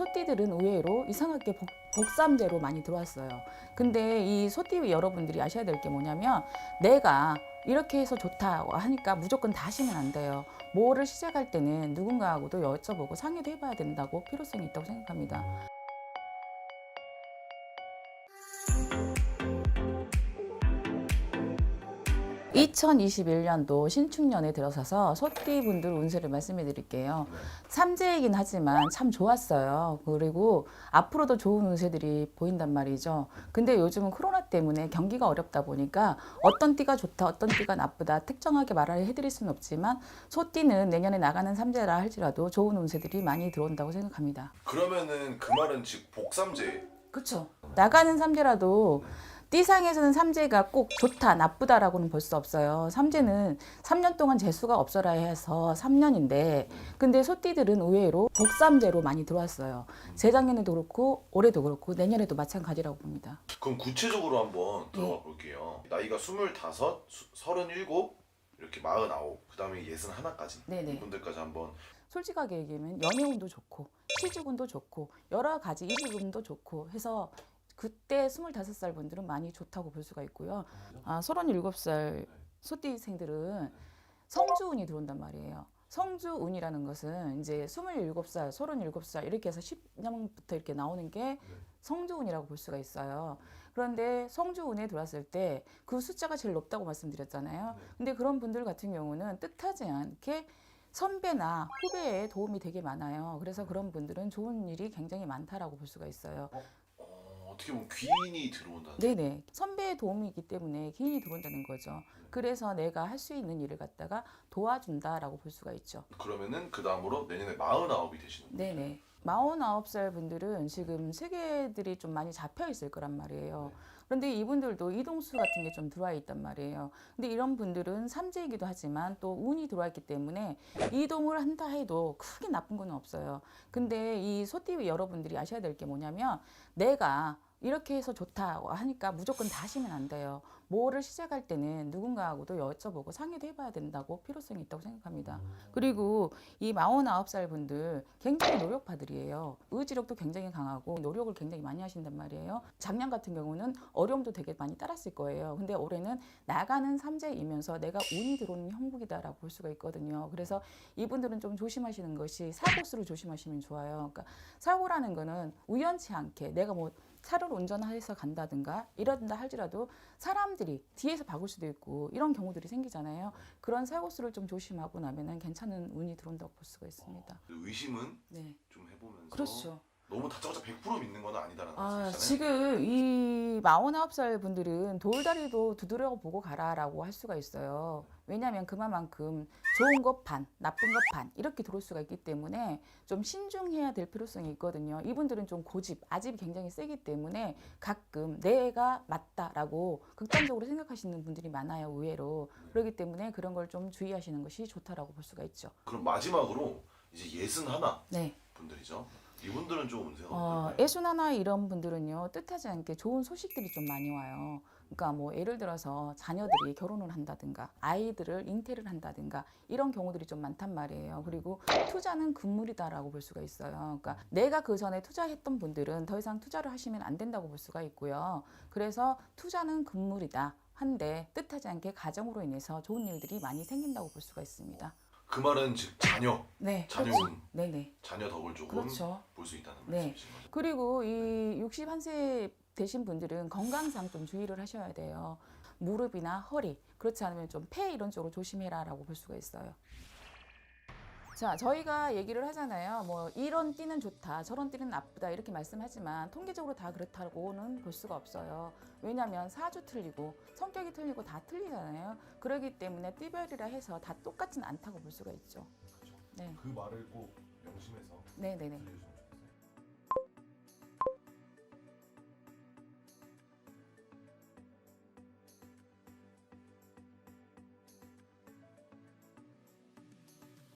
소띠들은 의외로 이상하게 복삼재로 많이 들어왔어요. 근데 이 소띠 여러분들이 아셔야 될 게 뭐냐면 내가 이렇게 해서 좋다고 하니까 무조건 다 하시면 안 돼요. 뭐를 시작할 때는 누군가하고도 여쭤보고 상의도 해봐야 된다고 필요성이 있다고 생각합니다. 2021년도 신축년에 들어서서 소띠분들 운세를 말씀해 드릴게요. 삼재이긴 하지만 참 좋았어요. 그리고 앞으로도 좋은 운세들이 보인단 말이죠. 근데 요즘은 코로나 때문에 경기가 어렵다 보니까 어떤 띠가 좋다, 어떤 띠가 나쁘다 특정하게 말을 해드릴 수는 없지만 소띠는 내년에 나가는 삼재라 할지라도 좋은 운세들이 많이 들어온다고 생각합니다. 그러면은 그 말은 즉 복삼재. 그렇죠. 나가는 삼재라도 띠상에서는 삼재가 꼭 좋다, 나쁘다라고는 볼 수 없어요. 삼재는 3년 동안 재수가 없어라 해서 3년인데 근데 소띠들은 의외로 복삼재로 많이 들어왔어요. 재작년에도 그렇고 올해도 그렇고 내년에도 마찬가지라고 봅니다. 그럼 구체적으로 한번 들어가 볼게요. 나이가 25, 37, 이렇게 49, 그 다음에 61까지 네네. 이분들까지 한번. 솔직하게 얘기하면 연애운도 좋고 취직운도 좋고 여러 가지 이직운도 좋고 해서 그때 25살 분들은 많이 좋다고 볼 수가 있고요. 37살 소띠생들은 성주운이 들어온단 말이에요. 성주운이라는 것은 이제 27살, 37살 이렇게 해서 10년부터 이렇게 나오는 게 성주운이라고 볼 수가 있어요. 그런데 성주운에 들어왔을 때 그 숫자가 제일 높다고 말씀드렸잖아요. 근데 그런 분들 같은 경우는 뜻하지 않게 선배나 후배의 도움이 되게 많아요. 그래서 그런 분들은 좋은 일이 굉장히 많다라고 볼 수가 있어요. 어떻게 보면 귀인이 들어온다는. 네네. 선배의 도움이기 때문에 기인이 들어온다는 거죠. 그래서 내가 할 수 있는 일을 갖다가 도와준다라고 볼 수가 있죠. 그러면은 그 다음으로 내년에 49이 되시는 거예요. 네네. 49살 분들은 지금 세계들이 좀 많이 잡혀 있을 거란 말이에요. 그런데 이분들도 이동수 같은 게 좀 들어와 있단 말이에요. 근데 이런 분들은 삼재이기도 하지만 또 운이 들어와 있기 때문에 이동을 한다 해도 크게 나쁜 건 없어요. 근데 이 소띠 여러분들이 아셔야 될 게 뭐냐면 내가 이렇게 해서 좋다고 하니까 무조건 다 하시면 안 돼요. 뭐를 시작할 때는 누군가하고도 여쭤보고 상의도 해봐야 된다고 필요성이 있다고 생각합니다. 그리고 이 49살 분들 굉장히 노력파들이에요. 의지력도 굉장히 강하고 노력을 굉장히 많이 하신단 말이에요. 작년 같은 경우는 어려움도 되게 많이 따랐을 거예요. 근데 올해는 나가는 삼재이면서 내가 운이 들어오는 형국이다라고 볼 수가 있거든요. 그래서 이분들은 좀 조심하시는 것이 사고수를 조심하시면 좋아요. 그러니까 사고라는 거는 우연치 않게 내가 뭐 차를 운전해서 간다든가 이런다 할지라도 사람들이 뒤에서 박을 수도 있고 이런 경우들이 생기잖아요. 그런 사고수를 좀 조심하고 나면은 괜찮은 운이 들어온다고 볼 수가 있습니다. 의심은 네. 좀 해보면서. 그렇죠. 너무 다짜고짜 100% 믿는 건 아니다라는 아, 말씀이시잖아요. 지금 이 49살 분들은 돌다리도 두드려 보고 가라라고 할 수가 있어요. 왜냐하면 그만큼 좋은 것 반, 나쁜 것 반 이렇게 들어올 수가 있기 때문에 좀 신중해야 될 필요성이 있거든요. 이분들은 좀 고집, 아집이 굉장히 세기 때문에 가끔 내가 맞다라고 극단적으로 생각하시는 분들이 많아요, 의외로. 그렇기 때문에 그런 걸 좀 주의하시는 것이 좋다라고 볼 수가 있죠. 그럼 마지막으로 이제 61 네. 분들이죠. 이분들은 좀 운세가 어떨까요? 애순하나 이런 분들은요 뜻하지 않게 좋은 소식들이 좀 많이 와요. 그러니까 뭐 예를 들어서 자녀들이 결혼을 한다든가 아이들을 잉태를 한다든가 이런 경우들이 좀 많단 말이에요. 그리고 투자는 금물이다라고 볼 수가 있어요. 그러니까 내가 그 전에 투자했던 분들은 더 이상 투자를 하시면 안 된다고 볼 수가 있고요. 그래서 투자는 금물이다 한데 뜻하지 않게 가정으로 인해서 좋은 일들이 많이 생긴다고 볼 수가 있습니다. 그 말은 즉 자녀, 네, 자녀 그렇죠. 운, 네네. 자녀 덕을 조금 그렇죠. 볼 수 있다는 네. 말씀이신 거죠. 그리고 이 61세 되신 분들은 건강상 좀 주의를 하셔야 돼요. 무릎이나 허리, 그렇지 않으면 좀 폐 이런 쪽으로 조심해라라고 볼 수가 있어요. 자, 저희가 얘기를 하잖아요. 뭐 이런 띠는 좋다, 저런 띠는 나쁘다 이렇게 말씀하지만 통계적으로 다 그렇다고는 볼 수가 없어요. 왜냐하면 사주 틀리고 성격이 틀리고 다 틀리잖아요. 그렇기 때문에 띠별이라 해서 다 똑같진 않다고 볼 수가 있죠. 네, 그 말을 꼭 명심해서 네네네. 들려주시면